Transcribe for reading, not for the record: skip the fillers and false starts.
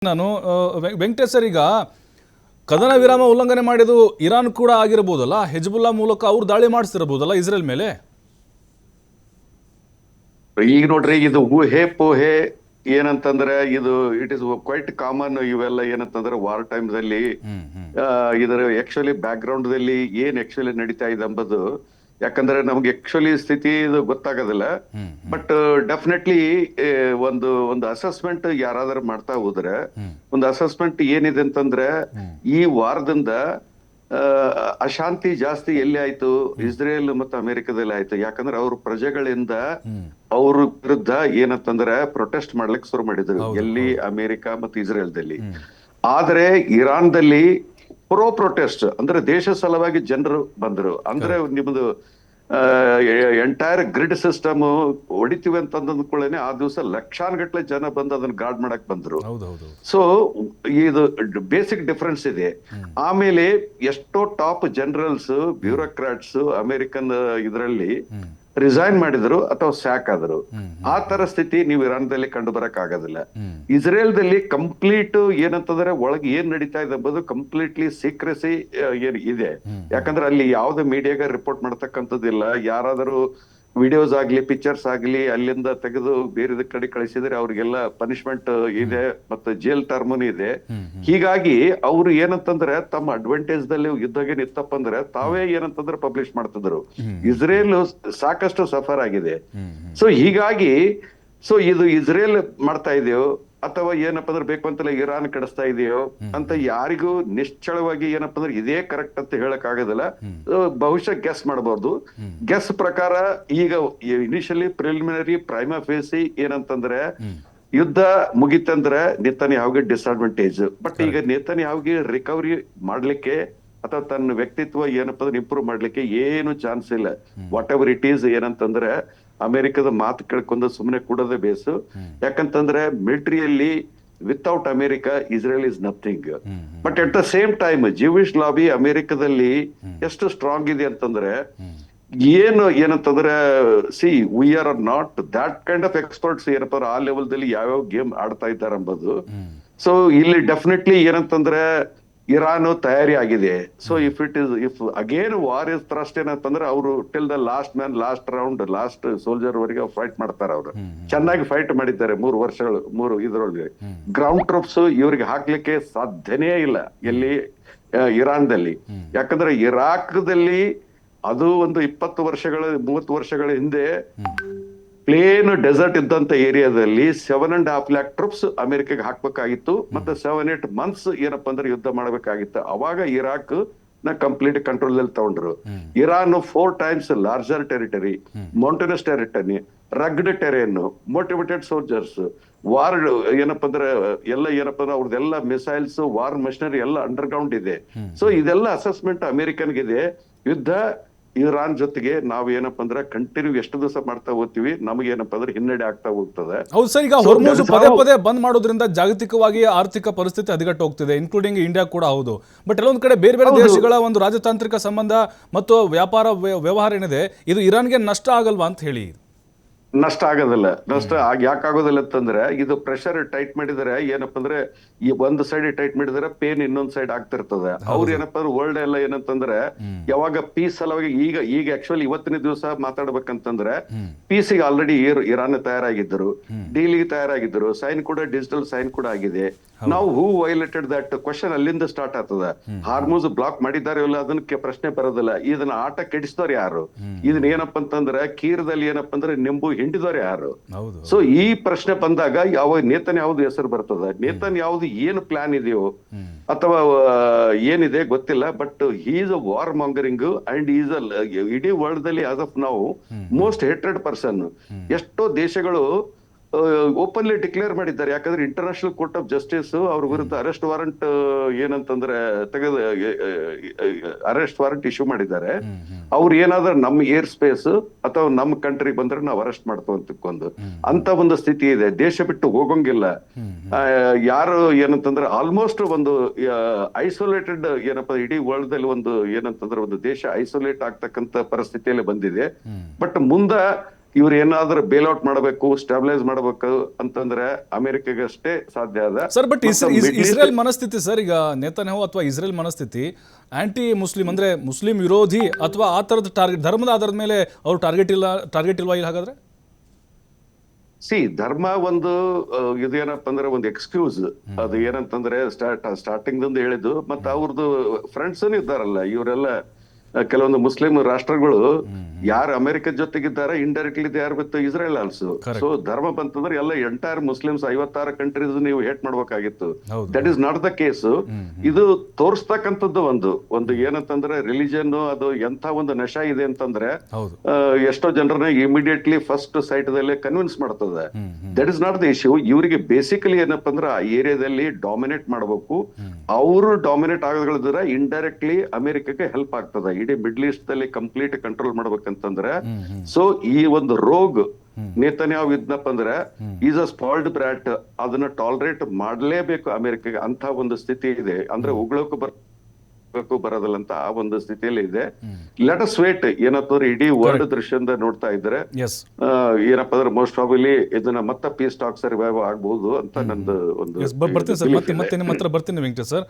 ನಾನು ವೆಂಕಟೇಶ್ ಸರ್, ಈಗ ಕದನ ವಿರಾಮ ಉಲ್ಲಂಘನೆ ಮಾಡಿದ್ದು ಇರಾನ್ ಕೂಡ ಆಗಿರಬಹುದಲ್ಲ, ಹೆಜ್ಬುಲ್ಲಾ ಮೂಲಕ ಅವ್ರು ದಾಳಿ ಮಾಡಿಸ್ತಿರಬಹುದಲ್ಲ ಇಸ್ರೇಲ್ ಮೇಲೆ. ಈಗ ನೋಡ್ರಿ, ಇದು ಊಹೆ ಪೋಹೆ ಏನಂತಂದ್ರೆ ಇದು ಇಟ್ ಇಸ್ ಕ್ವೈಟ್ ಕಾಮನ್. ಇವೆಲ್ಲ ಏನಂತಂದ್ರೆ ವಾರ್ ಟೈಮ್ಸ್ ಅಲ್ಲಿ ಇದರ ಆಕ್ಚುಲಿ ಬ್ಯಾಕ್ ಗ್ರೌಂಡ್ ದಲ್ಲಿ ಏನ್ ಆಕ್ಚುಲಿ ನಡೀತಾ ಇದೆ ಎಂಬುದು, ಯಾಕಂದ್ರೆ ನಮ್ಗೆ ಆಕ್ಚುಲಿ ಸ್ಥಿತಿ ಇದು ಗೊತ್ತಾಗೋದಿಲ್ಲ. ಬಟ್ ಡೆಫಿನೆಟ್ಲಿ ಒಂದು ಒಂದು ಅಸೆಸ್ಮೆಂಟ್ ಯಾರಾದ್ರೂ ಮಾಡ್ತಾ ಹೋದ್ರೆ, ಒಂದು ಅಸೆಸ್ಮೆಂಟ್ ಏನಿದೆ ಅಂತಂದ್ರೆ, ಈ ವಾರದಿಂದ ಅಶಾಂತಿ ಜಾಸ್ತಿ ಎಲ್ಲಿ ಆಯ್ತು? ಇಸ್ರೇಲ್ ಮತ್ತು ಅಮೆರಿಕದಲ್ಲಿ ಆಯ್ತು. ಯಾಕಂದ್ರೆ ಅವ್ರ ಪ್ರಜೆಗಳಿಂದ ಅವ್ರ ವಿರುದ್ಧ ಏನಂತಂದ್ರೆ ಪ್ರೊಟೆಸ್ಟ್ ಮಾಡ್ಲಿಕ್ಕೆ ಶುರು ಮಾಡಿದ್ರು, ಎಲ್ಲಿ? ಅಮೆರಿಕ ಮತ್ತು ಇಸ್ರೇಲ್ದಲ್ಲಿ. ಆದ್ರೆ ಇರಾನ್ದಲ್ಲಿ ಪ್ರೋ ಪ್ರೊಟೆಸ್ಟ್ ಅಂದ್ರೆ ದೇಶ ಸಲುವಾಗಿ ಜನರು ಬಂದ್ರು. ಅಂದ್ರೆ ನಿಮ್ದು ಎಂಟೈರ್ ಗ್ರಿಡ್ ಸಿಸ್ಟಮ್ ಹೊಡಿತೀವಿ ಅಂತ ಅಂದ್ಕೊಳ್ಳೇನೆ ಆ ದಿವಸ ಲಕ್ಷಾನುಗಟ್ಲೆ ಜನ ಬಂದು ಅದನ್ನ ಗಾರ್ಡ್ ಮಾಡಕ್ ಬಂದ್ರು. ಸೊ ಇದು ಬೇಸಿಕ್ ಡಿಫರೆನ್ಸ್ ಇದೆ. ಆಮೇಲೆ ಎಷ್ಟೋ ಟಾಪ್ ಜನರಲ್ಸ್, ಬ್ಯೂರೋಕ್ರಾಟ್ಸ್ ಅಮೆರಿಕನ್ ಇದರಲ್ಲಿ ರಿಸೈನ್ ಮಾಡಿದ್ರು ಅಥವಾ ಸ್ಯಾಕ್ ಆದ್ರು. ಆ ತರ ಸ್ಥಿತಿ ನೀವು ಇರಾನ್ದಲ್ಲಿ ಕಂಡು ಬರಕ್ ಆಗೋದಿಲ್ಲ. ಇಸ್ರೇಲ್ದಲ್ಲಿ ಕಂಪ್ಲೀಟ್ ಏನಂತಂದ್ರೆ ಒಳಗೆ ಏನ್ ನಡೀತಾ ಇದೆ ಎಂಬುದು ಕಂಪ್ಲೀಟ್ಲಿ ಸೀಕ್ರೆಸಿ ಇದೆ. ಯಾಕಂದ್ರೆ ಅಲ್ಲಿ ಯಾವ್ದು ಮೀಡಿಯಾಗ ರಿಪೋರ್ಟ್ ಮಾಡ್ತಕ್ಕಂಥದ್ದಿಲ್ಲ. ಯಾರಾದರೂ ವಿಡಿಯೋಸ್ ಆಗ್ಲಿ ಪಿಕ್ಚರ್ಸ್ ಆಗ್ಲಿ ಅಲ್ಲಿಂದ ತೆಗೆದು ಬೇರೆ ಕಡೆ ಕಳಿಸಿದ್ರೆ ಅವ್ರಿಗೆಲ್ಲ ಪನಿಷ್ಮೆಂಟ್ ಇದೆ, ಮತ್ತೆ ಜೈಲ್ ಟರ್ಮನ್ ಇದೆ. ಹೀಗಾಗಿ ಅವ್ರು ಏನಂತಂದ್ರೆ ತಮ್ಮ ಅಡ್ವಾಂಟೇಜ್ ದಲ್ಲಿ ಯುದ್ಧಗೆ ನಿತ್ತಪ್ಪ ಅಂದ್ರೆ ತಾವೇ ಏನಂತಂದ್ರೆ ಪಬ್ಲಿಷ್ ಮಾಡ್ತಿದ್ರು. ಇಸ್ರೇಲ್ ಸಾಕಷ್ಟು ಸಫರ್ ಆಗಿದೆ. ಸೊ ಹೀಗಾಗಿ ಇದು ಇಸ್ರೇಲ್ ಮಾಡ್ತಾ ಇದೆಯೋ ಅಥವಾ ಏನಪ್ಪ ಅಂದ್ರೆ ಬೇಕು ಅಂತಲೇ ಇರಾನ್ ಕಡಿಸ್ತಾ ಇದೆಯೋ ಅಂತ ಯಾರಿಗೂ ನಿಶ್ಚಳವಾಗಿ ಏನಪ್ಪ ಅಂದ್ರೆ ಇದೇ ಕರೆಕ್ಟ್ ಅಂತ ಹೇಳಕ್ ಆಗೋದಿಲ್ಲ. ಬಹುಶಃ ಗೆಸ್ ಮಾಡಬಹುದು. ಗೆಸ್ ಪ್ರಕಾರ ಈಗ ಇನಿಷಿಯಲಿ ಪ್ರಿಲಿಮಿನರಿ ಪ್ರೈಮಾ ಫೇಸಿ ಏನಂತಂದ್ರೆ ಯುದ್ಧ ಮುಗಿತಂದ್ರೆ ನೇತನ್ಯಾಹುಗೆ ಡಿಸ್ಅಡ್ವಾಂಟೇಜ್. ಬಟ್ ಈಗ ನೇತನ್ಯಾಹುಗೆ ರಿಕವರಿ ಮಾಡ್ಲಿಕ್ಕೆ ಅಥವಾ ತನ್ನ ವ್ಯಕ್ತಿತ್ವ ಏನಪ್ಪ ಅಂದ್ರೆ ಇಂಪ್ರೂವ್ ಮಾಡ್ಲಿಕ್ಕೆ ಏನು ಚಾನ್ಸ್ ಇಲ್ಲ. ವಾಟ್ ಎವರ್ ಇಟ್ ಈಸ್ ಏನಂತಂದ್ರೆ ಅಮೆರಿಕದ ಮಾತು ಕೇಳ್ಕೊಂಡು ಸುಮ್ಮನೆ ಕೂಡೋದೇ ಬೇಸು. ಯಾಕಂತಂದ್ರೆ ಮಿಲಿಟರಿಯಲ್ಲಿ without America Israel is nothing. But at the same time Jewish lobby ಅಮೆರಿಕದಲ್ಲಿ ಎಷ್ಟು ಸ್ಟ್ರಾಂಗ್ ಇದೆ ಅಂತಂದ್ರೆ ಏನಂತಂದ್ರೆ we are not that kind of experts ಏನಪ್ಪ ಆ ಲೆವೆಲ್ದಲ್ಲಿ ಯಾವ್ಯಾವ ಗೇಮ್ ಆಡ್ತಾ ಇದ್ದಾರೆ ಎಂಬುದು. ಸೊ ಇಲ್ಲಿ ಡೆಫಿನೆಟ್ಲಿ ಏನಂತಂದ್ರೆ ಇರಾನ್ ತಯಾರಿ ಆಗಿದೆ. So if again war is thrust ಏನಂತಂದ್ರೆ ಅವರು till the last man, last round, last soldier ವರೆಗೆ ಫೈಟ್ ಮಾಡ್ತಾರೆ. ಅವರು ಚೆನ್ನಾಗಿ ಫೈಟ್ ಮಾಡಿದ್ದಾರೆ 3 ವರ್ಷಗಳು. ಇದರೊಳಗೆ ಗ್ರೌಂಡ್ ಟ್ರೂಪ್ಸ್ ಇವ್ರಿಗೆ ಹಾಕ್ಲಿಕ್ಕೆ ಸಾಧ್ಯನೇ ಇಲ್ಲ ಎಲ್ಲಿ ಇರಾನ್ದಲ್ಲಿ. ಯಾಕಂದ್ರೆ ಇರಾಕ್ದಲ್ಲಿ ಅದು ಒಂದು 30 ವರ್ಷಗಳ ಹಿಂದೆ ಪ್ಲೇನ್ ಡೆಸರ್ಟ್ ಇದ್ದಂತ ಏರಿಯಾದಲ್ಲಿ 7.5 lakh ಟ್ರೂಪ್ಸ್ ಅಮೆರಿಕಾಗೆ ಹಾಕ್ಬೇಕಾಗಿತ್ತು. ಮತ್ತೆ 7-8 months ಏನಪ್ಪಾ ಅಂದ್ರೆ ಯುದ್ಧ ಮಾಡ್ಬೇಕಾಗಿತ್ತು. ಅವಾಗ ಇರಾಕ್ ನ ಕಂಪ್ಲೀಟ್ ಕಂಟ್ರೋಲ್ ಅಲ್ಲಿ ತಗೊಂಡ್ರು. Iran 4 times larger territory, mountainous territory, rugged terrain, motivated soldiers, war ಏನಪ್ಪಾ ಅಂದ್ರೆ ಏನಪ್ಪಾ ಅಂದ್ರೆ ಅವ್ರದ್ದೆಲ್ಲ ಮಿಸೈಲ್ಸ್, ವಾರ್ ಮೆಷಿನರಿ ಎಲ್ಲ ಅಂಡರ್ ಗ್ರೌಂಡ್ ಇದೆ. ಸೊ ಇದೆಲ್ಲ ಅಸೆಸ್ಮೆಂಟ್ ಅಮೆರಿಕನ್ಗಿದೆ. ಯುದ್ಧ ಇರಾನ್ ಜೊತೆಗೆ ನಾವು ಏನಪ್ಪಾ ಅಂದ್ರೆ ಕಂಟಿನ್ಯೂ ಎಷ್ಟು ದಿವಸ ಮಾಡ್ತಾ ಹೋಗ್ತೀವಿ, ನಮಗೆ ಏನಪ್ಪಾ ಅಂದ್ರೆ ಹಿನ್ನಡೆ ಆಗ್ತಾ ಹೋಗ್ತದೆ. ಹೌದು ಸರ್, ಈಗ ಹೊರ್ಮುಜ್ ಪದೇ ಪದೇ ಬಂದ್ ಮಾಡೋದ್ರಿಂದ ಜಾಗತಿಕವಾಗಿ ಆರ್ಥಿಕ ಪರಿಸ್ಥಿತಿ ಹದಗೆಟ್ಟು ಹೋಗ್ತಿದೆ, ಇನ್ಕ್ಲೂಡಿಂಗ್ ಇಂಡಿಯಾ ಕೂಡ ಹೌದು. ಬಟ್ ಎಲ್ಲೊಂದ್ ಕಡೆ ಬೇರೆ ಬೇರೆ ದೇಶಗಳ ಒಂದು ರಾಜತಾಂತ್ರಿಕ ಸಂಬಂಧ ಮತ್ತು ವ್ಯಾಪಾರ ವ್ಯವಹಾರ ಏನಿದೆ, ಇದು ಇರಾನ್ಗೆ ನಷ್ಟ ಆಗಲ್ವಾ ಅಂತ ಹೇಳಿ. ನಷ್ಟ ಆಗೋದಿಲ್ಲ. ನಷ್ಟ ಯಾಕಾಗೋದಿಲ್ಲ ಅಂತಂದ್ರೆ ಇದು ಪ್ರೆಷರ್ ಟೈಟ್ ಮಾಡಿದರೆ ಏನಪ್ಪಾ ಅಂದ್ರೆ ಈ ಒಂದು ಸೈಡ್ ಟೈಟ್ ಮಾಡಿದ್ರೆ ಪೇನ್ ಇನ್ನೊಂದ್ ಸೈಡ್ ಆಗ್ತಿರ್ತದೆ. ಅವ್ರು ಏನಪ್ಪಾ ಅಂದ್ರೆ ವರ್ಲ್ಡ್ ಎಲ್ಲ ಏನಂತಂದ್ರೆ ಯಾವಾಗ ಪೀಸ್ ಸಲುವಾಗಿ ಈಗ ಆಕ್ಚುಲಿ ಇವತ್ತಿನ ದಿವಸ ಮಾತಾಡ್ಬೇಕಂತಂದ್ರೆ ಪೀಸಿಗೆ ಆಲ್ರೆಡಿ ಇರಾನ್ ತಯಾರಾಗಿದ್ದರು, ಡೀಲಿಗೆ ತಯಾರಾಗಿದ್ದರು, ಸೈನ್ ಕೂಡ ಡಿಜಿಟಲ್ ಸೈನ್ ಕೂಡ ಆಗಿದೆ. ನಾವು ಹೂ ವೈಲೇಟೆಡ್ ದಟ್ ಕ್ವಶನ್ ಅಲ್ಲಿಂದ ಸ್ಟಾರ್ಟ್ ಆಗ್ತದ. ಹಾರ್ಮೋಸ್ ಬ್ಲಾಕ್ ಮಾಡಿದ್ದಾರೆ ಇಲ್ಲ ಅದನ್ನ ಪ್ರಶ್ನೆ ಬರೋದಿಲ್ಲ. ಇದನ್ನ ಆಟ ಕೆಡಿಸಿದವ್ರು ಯಾರು? ಇದನ್ನ ಏನಪ್ಪಾ ಅಂತಂದ್ರೆ ಕೀರದಲ್ಲಿ ಏನಪ್ಪಾ ಅಂದ್ರೆ ನಿಂಬು ಹಿಂಡಿದವ್ರು ಯಾರು? ಸೊ ಈ ಪ್ರಶ್ನೆ ಬಂದಾಗ ನೇತನ್ಯಾಹುದು ಹೆಸರು ಬರ್ತದ. ನೇತನ್ಯಾಹುದು ಏನು ಪ್ಲಾನ್ ಇದೆಯೋ ಅಥವಾ ಏನಿದೆ ಗೊತ್ತಿಲ್ಲ. But he is a war mongering and is ಇಡೀ ವರ್ಲ್ಡ್ ದಲ್ಲಿ ಆಸ್ ಆಫ್ ನಾವು ಮೋಸ್ಟ್ ಹೇಟ್ರೆಡ್ ಪರ್ಸನ್. ಎಷ್ಟೋ ದೇಶಗಳು ಓಪನ್ಲಿ ಡಿಕ್ಲೇರ್ ಮಾಡಿದ್ದಾರೆ. ಯಾಕಂದ್ರೆ ಇಂಟರ್ನ್ಯಾಷನಲ್ ಕೋರ್ಟ್ ಆಫ್ ಜಸ್ಟಿಸ್ ಅವ್ರ ವಿರುದ್ಧ ಅರೆಸ್ಟ್ ವಾರೆಂಟ್ ಏನಂತಂದ್ರೆ ಅರೆಸ್ಟ್ ವಾರೆಂಟ್ ಇಶ್ಯೂ ಮಾಡಿದ್ದಾರೆ. ಅವ್ರು ಏನಾದ್ರೂ ನಮ್ಮ ಏರ್ ಸ್ಪೇಸ್ ಅಥವಾ ನಮ್ಮ ಕಂಟ್ರಿಗೆ ಬಂದ್ರೆ ನಾವು ಅರೆಸ್ಟ್ ಮಾಡ್ತೇವೆ ಅಂತ ತಿಳ್ಕೊಂಡು ಅಂತ ಒಂದು ಸ್ಥಿತಿ ಇದೆ. ದೇಶ ಬಿಟ್ಟು ಹೋಗಂಗಿಲ್ಲ ಯಾರು ಏನಂತಂದ್ರೆ ಆಲ್ಮೋಸ್ಟ್ ಒಂದು ಐಸೋಲೇಟೆಡ್ ಏನಪ್ಪಾ ಇಡೀ ವರ್ಲ್ಡ್ ದಲ್ಲಿ ಒಂದು ಏನಂತಂದ್ರೆ ಒಂದು ದೇಶ ಐಸೋಲೇಟ್ ಆಗ್ತಕ್ಕಂತ ಪರಿಸ್ಥಿತಿಯಲ್ಲಿ ಬಂದಿದೆ. ಬಟ್ ಮುಂದ ಇವ್ರು ಏನಾದ್ರೂ ಬೇಲ್ಔಟ್ ಮಾಡಬೇಕು, ಸ್ಟಾಬಿಲೈಸ್ ಮಾಡಬೇಕು ಅಂತಂದ್ರೆ ಅಮೆರಿಕಾಗೆ ಅಷ್ಟೇ ಸಾಧ್ಯ ಅದ. ಸರ್ ಬಟ್ ಮತ್ತೆ Middle East- ಇಸ್ರೇಲ್ ಮನಸ್ಥಿತಿ ಸರ್, ಈಗ ನೇತನ್ಯಾಹು ಅಥವಾ ಇಸ್ರೇಲ್ ಮನಸ್ಥಿತಿ ಆಂಟಿ ಮುಸ್ಲಿಂ ಅಂದ್ರೆ ಮುಸ್ಲಿಂ ವಿರೋಧಿ ಅಥವಾ ಆ ಥರದ ಟಾರ್ಗೆಟ್ ಧರ್ಮದ ಆಧಾರದ ಮೇಲೆ ಅವ್ರು ಟಾರ್ಗೆಟ್ ಇಲ್ವಾ ಇಲ್ಲಿ ಹಾಗಾದ್ರೆ? ಧರ್ಮ ಒಂದು ಇದೇನಪ್ಪ ಅಂದ್ರೆ ಒಂದು ಎಕ್ಸ್ಕ್ಯೂಸ್. ಅದು ಏನಂತಂದ್ರೆ ಸ್ಟಾರ್ಟಿಂಗ್ ದಿಂದ ಹೇಳಿದ್ದು, ಮತ್ತೆ ಅವ್ರದ್ದು ಫ್ರೆಂಡ್ಸ್ ಇದ್ದಾರಲ್ಲ ಇವರೆಲ್ಲ ಕೆಲವೊಂದು ಮುಸ್ಲಿಂ ರಾಷ್ಟ್ರಗಳು ಯಾರು ಅಮೆರಿಕದ ಜೊತೆಗಿದ್ದಾರೆ, indirectly they are with Israel also. So ಧರ್ಮ ಬಂತಂದ್ರೆ ಎಲ್ಲ ಎಂಟೈರ್ ಮುಸ್ಲಿಮ್ಸ್ 56 ಕಂಟ್ರೀಸ್ ನೀವು ಹೇಟ್ ಮಾಡ್ಬೇಕಾಗಿತ್ತು. That is not the case. ಇದು ತೋರಿಸ್ತಕ್ಕಂಥದ್ದು ಒಂದು ಏನಂತಂದ್ರೆ ರಿಲಿಜನ್ ಅದು ಎಂತ ಒಂದು ನಶ ಇದೆ ಅಂತಂದ್ರೆ ಎಷ್ಟೋ ಜನರನ್ನ ಇಮಿಡಿಯೇಟ್ಲಿ ಫಸ್ಟ್ ಸೈಟ್ ದಲ್ಲೇ ಕನ್ವಿನ್ಸ್ ಮಾಡ್ತದೆ. That is not the issue. ಇವರಿಗೆ ಬೇಸಿಕಲಿ ಏನಪ್ಪಾ ಅಂದ್ರೆ ಆ ಏರಿಯಾದಲ್ಲಿ ಡಾಮಿನೇಟ್ ಮಾಡಬೇಕು. ಅವರು ಡಾಮಿನೇಟ್ ಆಗೋದ್ರ ಇಂಡೈರೆಕ್ಟ್ಲಿ ಅಮೆರಿಕಕ್ಕೆ ಹೆಲ್ಪ್ ಆಗ್ತದೆ. ಇಡೀ ಮಿಡ್ಲ್ ಈಸ್ಟ್ ಅಲ್ಲಿ ಕಂಪ್ಲೀಟ್ ಕಂಟ್ರೋಲ್ ಮಾಡ್ಬೇಕಂತಂದ್ರೆ ಸೊ ಈ ಒಂದು ರೋಗ್ ನೇತನ್ಯಾಹು ಇದ್ನಪ್ಪ ಅಂದ್ರೆ ಈಸ್ ಅ ಸ್ಪಾಲ್ಡ್ ಬ್ರಾಟ್. ಅದನ್ನ ಟಾಲರೇಟ್ ಮಾಡ್ಲೇಬೇಕು ಅಮೆರಿಕಾಗೆ. ಅಂತ ಒಂದು ಸ್ಥಿತಿ ಇದೆ. ಅಂದ್ರೆ ಉಗ್ಳೋಕು ಬರೋದಿಲ್ಲ ಅಂತ ಆ ಒಂದು ಸ್ಥಿತಿಯಲ್ಲಿ ಇದೆ. Let us wait. ಏನಂತಂದ್ರೆ ಇಡೀ ವರ್ಲ್ಡ್ ದೃಶ್ಯದಿಂದ ನೋಡ್ತಾ ಇದ್ರೆ ಏನಪ್ಪಾ ಅಂದ್ರೆ ಮೋಸ್ಟ್ ಪ್ರಾಬಲಿ ಇದನ್ನ ಮತ್ತೆ ಪೀಸ್ ಟಾಕ್ಸ್ ರಿವೈವ್ ಆಗ್ಬಹುದು ಅಂತ ನಂದು ಒಂದು ಬರ್ತೀನಿ ಸರ್, ಮತ್ತೆ ನಿಮ್ಮ ಹತ್ರ ಬರ್ತೀನಿ ವೆಂಕಟೇಶ್ ಸರ್.